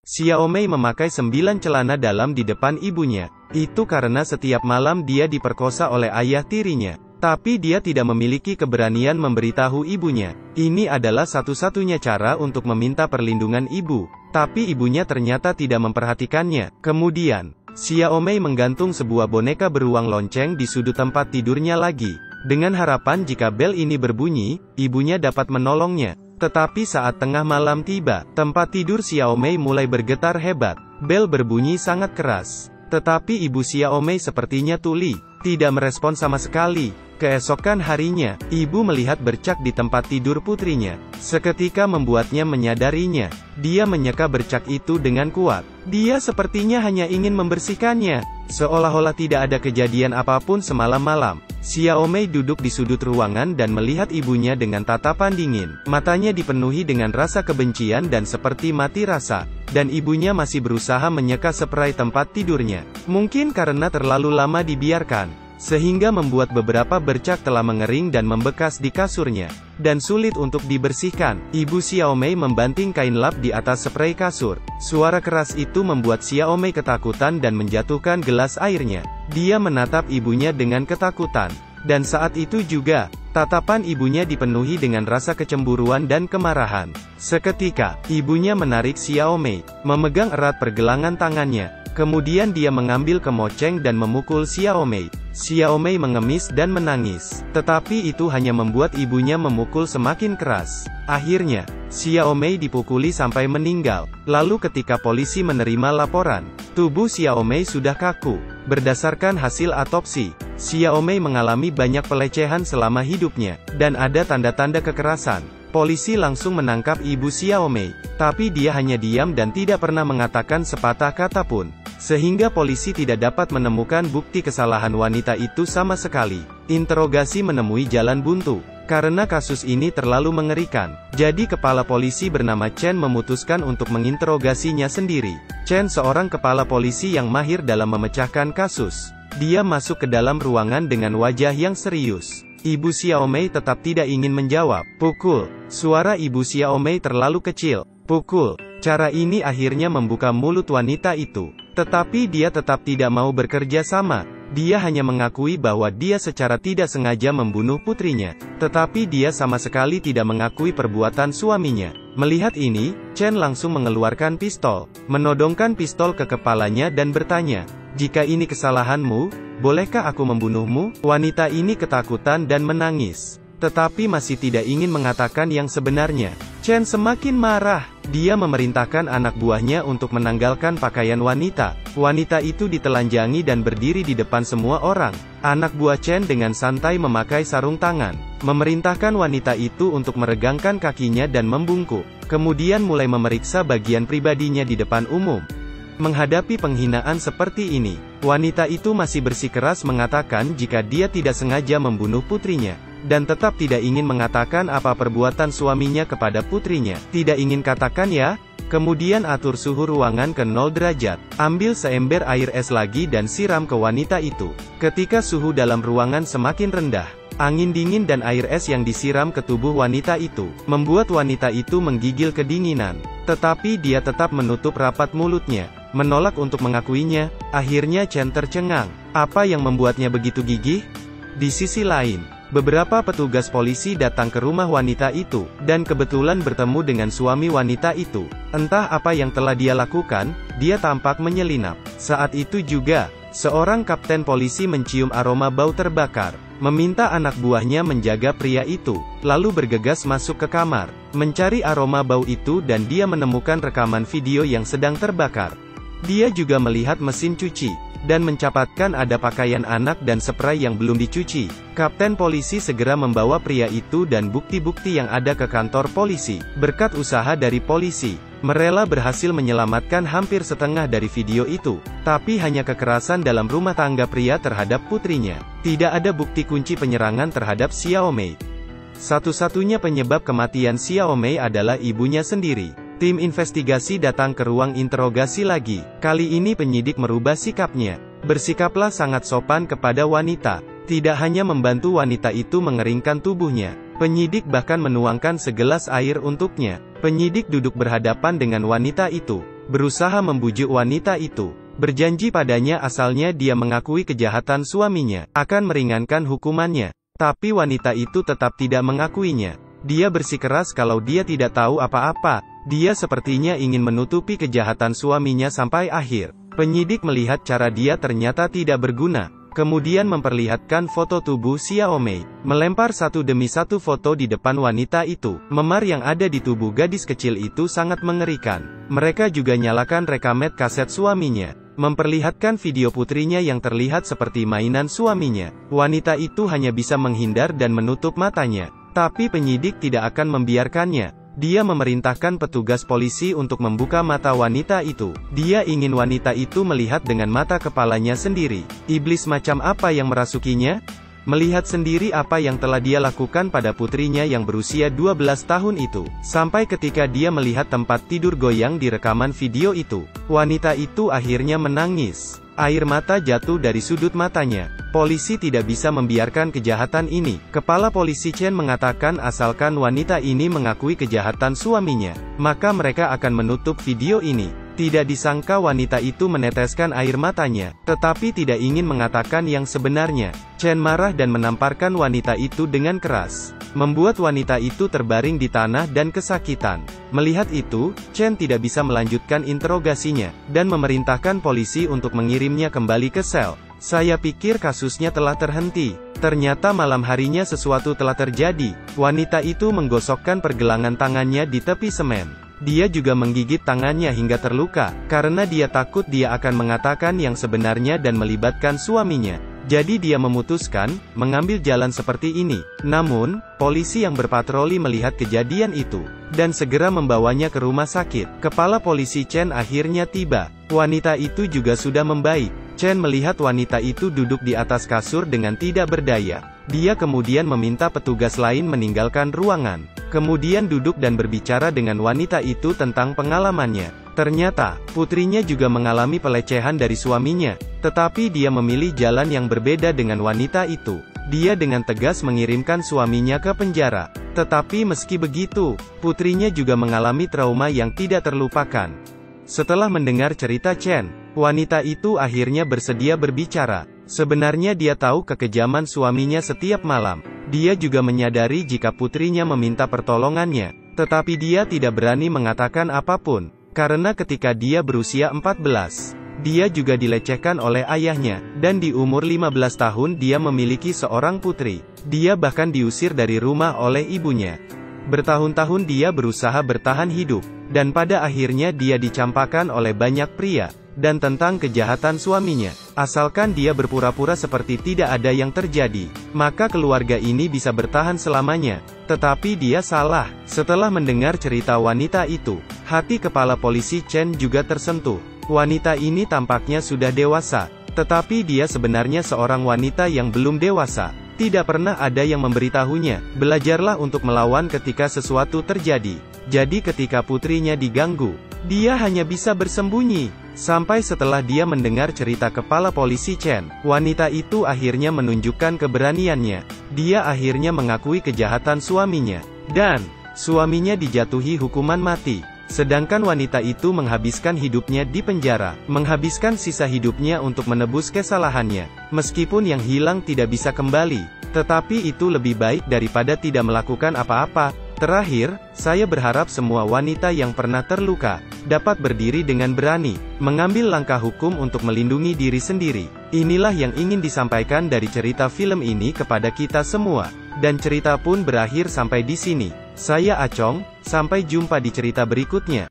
Xiaomei memakai 9 celana dalam di depan ibunya. Itu karena setiap malam dia diperkosa oleh ayah tirinya. Tapi dia tidak memiliki keberanian memberitahu ibunya. Ini adalah satu-satunya cara untuk meminta perlindungan ibu. Tapi ibunya ternyata tidak memperhatikannya. Kemudian, Xiaomei menggantung sebuah boneka beruang lonceng di sudut tempat tidurnya lagi. Dengan harapan jika bel ini berbunyi, ibunya dapat menolongnya. Tetapi saat tengah malam tiba, tempat tidur Xiaomei mulai bergetar hebat. Bel berbunyi sangat keras. Tetapi ibu Xiaomei sepertinya tuli, tidak merespon sama sekali. Keesokan harinya, ibu melihat bercak di tempat tidur putrinya. Seketika membuatnya menyadarinya. Dia menyeka bercak itu dengan kuat. Dia sepertinya hanya ingin membersihkannya. Seolah-olah tidak ada kejadian apapun semalam malam. Xiaomei duduk di sudut ruangan dan melihat ibunya dengan tatapan dingin. Matanya dipenuhi dengan rasa kebencian dan seperti mati rasa. Dan ibunya masih berusaha menyeka spray tempat tidurnya. Mungkin karena terlalu lama dibiarkan, sehingga membuat beberapa bercak telah mengering dan membekas di kasurnya. Dan sulit untuk dibersihkan. Ibu Xiaomei membanting kain lap di atas spray kasur. Suara keras itu membuat Xiaomei ketakutan dan menjatuhkan gelas airnya. Dia menatap ibunya dengan ketakutan. Dan saat itu juga, tatapan ibunya dipenuhi dengan rasa kecemburuan dan kemarahan. Seketika, ibunya menarik Xiaomei, memegang erat pergelangan tangannya. Kemudian dia mengambil kemoceng dan memukul Xiaomei. Xiaomei mengemis dan menangis. Tetapi itu hanya membuat ibunya memukul semakin keras. Akhirnya, Xiaomei dipukuli sampai meninggal. Lalu ketika polisi menerima laporan, tubuh Xiaomei sudah kaku. Berdasarkan hasil otopsi, Xiaomei mengalami banyak pelecehan selama hidupnya, dan ada tanda-tanda kekerasan. Polisi langsung menangkap ibu Xiaomei, tapi dia hanya diam dan tidak pernah mengatakan sepatah kata pun. Sehingga polisi tidak dapat menemukan bukti kesalahan wanita itu sama sekali. Interogasi menemui jalan buntu. Karena kasus ini terlalu mengerikan, jadi kepala polisi bernama Chen memutuskan untuk menginterogasinya sendiri. Chen seorang kepala polisi yang mahir dalam memecahkan kasus. Dia masuk ke dalam ruangan dengan wajah yang serius. Ibu Xiaomei tetap tidak ingin menjawab. Pukul. Suara ibu Xiaomei terlalu kecil. Pukul. Cara ini akhirnya membuka mulut wanita itu. Tetapi dia tetap tidak mau bekerja sama. Dia hanya mengakui bahwa dia secara tidak sengaja membunuh putrinya. Tetapi dia sama sekali tidak mengakui perbuatan suaminya. Melihat ini, Chen langsung mengeluarkan pistol, menodongkan pistol ke kepalanya dan bertanya, "Jika ini kesalahanmu, bolehkah aku membunuhmu?" Wanita ini ketakutan dan menangis, tetapi masih tidak ingin mengatakan yang sebenarnya. Chen semakin marah. Dia memerintahkan anak buahnya untuk menanggalkan pakaian wanita. Wanita itu ditelanjangi dan berdiri di depan semua orang. Anak buah Chen dengan santai memakai sarung tangan, memerintahkan wanita itu untuk meregangkan kakinya dan membungkuk. Kemudian mulai memeriksa bagian pribadinya di depan umum. Menghadapi penghinaan seperti ini, wanita itu masih bersikeras mengatakan jika dia tidak sengaja membunuh putrinya, dan tetap tidak ingin mengatakan apa perbuatan suaminya kepada putrinya. Tidak ingin katakan ya? Kemudian atur suhu ruangan ke 0 derajat. Ambil seember air es lagi dan siram ke wanita itu. Ketika suhu dalam ruangan semakin rendah, angin dingin dan air es yang disiram ke tubuh wanita itu, membuat wanita itu menggigil kedinginan. Tetapi dia tetap menutup rapat mulutnya, menolak untuk mengakuinya. Akhirnya Chen tercengang. Apa yang membuatnya begitu gigih? Di sisi lain, beberapa petugas polisi datang ke rumah wanita itu, dan kebetulan bertemu dengan suami wanita itu. Entah apa yang telah dia lakukan, dia tampak menyelinap. Saat itu juga, seorang kapten polisi mencium aroma bau terbakar, meminta anak buahnya menjaga pria itu, lalu bergegas masuk ke kamar, mencari aroma bau itu dan dia menemukan rekaman video yang sedang terbakar. Dia juga melihat mesin cuci, dan mencatatkan ada pakaian anak dan spray yang belum dicuci. Kapten polisi segera membawa pria itu dan bukti-bukti yang ada ke kantor polisi. Berkat usaha dari polisi, Merela berhasil menyelamatkan hampir setengah dari video itu. Tapi hanya kekerasan dalam rumah tangga pria terhadap putrinya. Tidak ada bukti kunci penyerangan terhadap Xiaomei. Satu-satunya penyebab kematian Xiaomei adalah ibunya sendiri. Tim investigasi datang ke ruang interogasi lagi. Kali ini penyidik merubah sikapnya. Bersikaplah sangat sopan kepada wanita. Tidak hanya membantu wanita itu mengeringkan tubuhnya, penyidik bahkan menuangkan segelas air untuknya. Penyidik duduk berhadapan dengan wanita itu, berusaha membujuk wanita itu. Berjanji padanya asalnya dia mengakui kejahatan suaminya, akan meringankan hukumannya. Tapi wanita itu tetap tidak mengakuinya. Dia bersikeras kalau dia tidak tahu apa-apa. Dia sepertinya ingin menutupi kejahatan suaminya sampai akhir. Penyidik melihat cara dia ternyata tidak berguna. Kemudian memperlihatkan foto tubuh Xiaomei, melempar satu demi satu foto di depan wanita itu. Memar yang ada di tubuh gadis kecil itu sangat mengerikan. Mereka juga nyalakan rekamet kaset suaminya, memperlihatkan video putrinya yang terlihat seperti mainan suaminya. Wanita itu hanya bisa menghindar dan menutup matanya. Tapi penyidik tidak akan membiarkannya. Dia memerintahkan petugas polisi untuk membuka mata wanita itu. Dia ingin wanita itu melihat dengan mata kepalanya sendiri. Iblis macam apa yang merasukinya? Melihat sendiri apa yang telah dia lakukan pada putrinya yang berusia 12 tahun itu. Sampai ketika dia melihat tempat tidur goyang di rekaman video itu. Wanita itu akhirnya menangis. Air mata jatuh dari sudut matanya. Polisi tidak bisa membiarkan kejahatan ini. Kepala polisi Chen mengatakan asalkan wanita ini mengakui kejahatan suaminya, maka mereka akan menutup video ini. Tidak disangka wanita itu meneteskan air matanya, tetapi tidak ingin mengatakan yang sebenarnya. Chen marah dan menamparkan wanita itu dengan keras, membuat wanita itu terbaring di tanah dan kesakitan. Melihat itu, Chen tidak bisa melanjutkan interogasinya, dan memerintahkan polisi untuk mengirimnya kembali ke sel. Saya pikir kasusnya telah terhenti. Ternyata malam harinya sesuatu telah terjadi. Wanita itu menggosokkan pergelangan tangannya di tepi semen. Dia juga menggigit tangannya hingga terluka, karena dia takut dia akan mengatakan yang sebenarnya dan melibatkan suaminya. Jadi dia memutuskan mengambil jalan seperti ini. Namun, polisi yang berpatroli melihat kejadian itu, dan segera membawanya ke rumah sakit. Kepala polisi Chen akhirnya tiba. Wanita itu juga sudah membaik. Chen melihat wanita itu duduk di atas kasur dengan tidak berdaya. Dia kemudian meminta petugas lain meninggalkan ruangan. Kemudian duduk dan berbicara dengan wanita itu tentang pengalamannya. Ternyata, putrinya juga mengalami pelecehan dari suaminya. Tetapi dia memilih jalan yang berbeda dengan wanita itu. Dia dengan tegas mengirimkan suaminya ke penjara. Tetapi meski begitu, putrinya juga mengalami trauma yang tidak terlupakan. Setelah mendengar cerita Chen, wanita itu akhirnya bersedia berbicara. Sebenarnya dia tahu kekejaman suaminya setiap malam. Dia juga menyadari jika putrinya meminta pertolongannya, tetapi dia tidak berani mengatakan apapun, karena ketika dia berusia 14, dia juga dilecehkan oleh ayahnya, dan di umur 15 tahun dia memiliki seorang putri. Dia bahkan diusir dari rumah oleh ibunya. Bertahun-tahun dia berusaha bertahan hidup, dan pada akhirnya dia dicampakan oleh banyak pria. Dan tentang kejahatan suaminya, asalkan dia berpura-pura seperti tidak ada yang terjadi, maka keluarga ini bisa bertahan selamanya. Tetapi dia salah. Setelah mendengar cerita wanita itu, hati kepala polisi Chen juga tersentuh. Wanita ini tampaknya sudah dewasa, tetapi dia sebenarnya seorang wanita yang belum dewasa. Tidak pernah ada yang memberitahunya. Belajarlah untuk melawan ketika sesuatu terjadi. Jadi ketika putrinya diganggu, dia hanya bisa bersembunyi. Sampai setelah dia mendengar cerita kepala polisi Chen, wanita itu akhirnya menunjukkan keberaniannya. Dia akhirnya mengakui kejahatan suaminya, dan suaminya dijatuhi hukuman mati. Sedangkan wanita itu menghabiskan hidupnya di penjara, menghabiskan sisa hidupnya untuk menebus kesalahannya. Meskipun yang hilang tidak bisa kembali, tetapi itu lebih baik daripada tidak melakukan apa-apa. Terakhir, saya berharap semua wanita yang pernah terluka dapat berdiri dengan berani, mengambil langkah hukum untuk melindungi diri sendiri. Inilah yang ingin disampaikan dari cerita film ini kepada kita semua. Dan cerita pun berakhir sampai di sini. Saya Acong, sampai jumpa di cerita berikutnya.